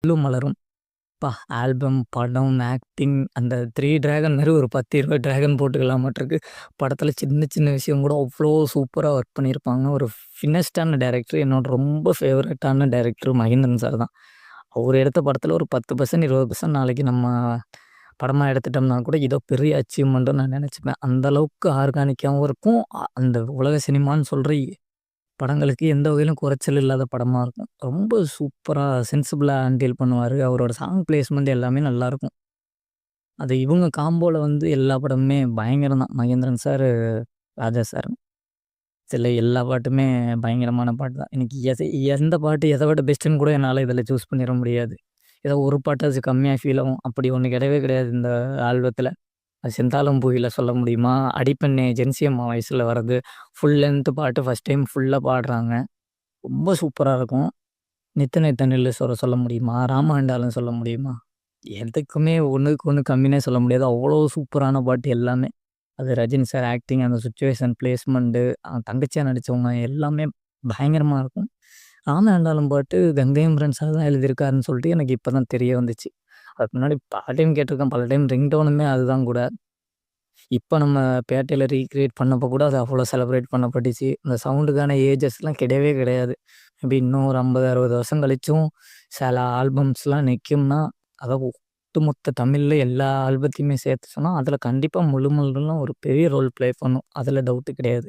முள்ளும் மலரும். அப்பா! ஆல்பம், படம், ஆக்டிங் அந்த 3 டிராகன் மாரி ஒரு 10, 20 டிராகன் போட்டுக்கலாமாட்ருக்கு. படத்துல சின்ன சின்ன விஷயம் கூட அவ்ளோ சூப்பரா ஒர்க் பண்ணியிருப்பாங்க. ஒரு ஃபினிஷ்டான டைரக்டர். என்னோட ரொம்ப ஃபேவரட்டான டைரக்டர் மகேந்திரன் சார் தான். அவரு எடுத்த படத்துல ஒரு 10% 20% நாளைக்கு நம்ம படமா எடுத்துட்டோம்னா கூட, ஏதோ பெரிய அச்சீவ்மெண்ட்டுன்னு நான் நெனச்சுப்பேன். அந்த அளவுக்கு ஆர்கானிக்காவும் இருக்கும். அந்த உலக சினிமான்னு சொல்ற படங்களுக்கு எந்த வகையிலும் குறைச்சல் இல்லாத படமா இருக்கும். ரொம்ப சூப்பரா சென்சிபிளா ஹேண்டில் பண்ணுவாரு. அவரோட சாங் பிளேஸ்மெண்ட் எல்லாமே நல்லாருக்கும். அது இவங்க காம்போல வந்து எல்லா படமுமே பயங்கரம் தான். மகேந்திரன் சார், ராஜா சார். சில எல்லா பாட்டுமே பயங்கரமான பாட்டு தான். எனக்கு எந்த பாட்டு எத விட பெஸ்ட்டுன்னு கூட என்னால இதில சூஸ் பண்ணிற முடியாது. ஏதோ ஒரு பாட்டாச்சும் கம்மியா ஃபீல் ஆகும். அப்படி ஒண்ணு கிடையவே கிடையாது இந்த ஆல்பத்தில. அது "செந்தாழம் பூவில" சொல்ல முடியுமா? "அடிப்பெண்ணே" ஜென்சி அம்மா வாய்ஸ்ல வர்றது. ஃபுல் லென்த் பாட்டு ஃபர்ஸ்ட் டைம் ஃபுல்லா பாடுறாங்க. ரொம்ப சூப்பரா இருக்கும். "நித்த நித்த நில்லு" சொல்ல முடியுமா? "ராமாயண்டாலும்" சொல்ல முடியுமா? எதுக்குமே ஒண்ணுக்கு ஒண்ணு கம்மின்னே சொல்ல முடியாது. அவ்வளோ சூப்பரான பாட்டு எல்லாமே. அது ரஜினி சார் ஆக்டிங், அந்த சிச்சுவேஷன் பிளேஸ்மெண்ட்டு, தங்கச்சியா நடிச்சவங்க எல்லாமே பயங்கரமா இருக்கும். "ராமாயண்டாலும்" பாட்டு கங்கையமரன் சார் தான் எழுதியிருக்காருன்னு சொல்லிட்டு எனக்கு இப்ப தான் தெரிய வந்துச்சு. அதுக்கு முன்னாடி பல டைம் கேட்டுருக்கேன். பல டைம் ரிங்டோனுமே அதுதான் கூட. இப்ப நம்ம பேட்டையில ரீகிரியேட் பண்ணப்போ கூட அது அவ்வளோ செலிப்ரேட் பண்ணப்பட்டுச்சு. அந்த சவுண்டுக்கான ஏஜஸ்லாம் கிடையவே கிடையாது. மேபி இன்னும் ஒரு 50, 60 வருஷம் கழிச்சும் சில ஆல்பம்ஸ்லாம் நிக்கும்னா, அதாவது ஒட்டுமொத்த தமிழ்ல எல்லா ஆல்பத்தையுமே சேர்த்து சொன்னா, அதில கண்டிப்பா முழு முதல்ல ஒரு பெரிய ரோல் ப்ளே பண்ணும். அதில டவுட்டு கிடையாது.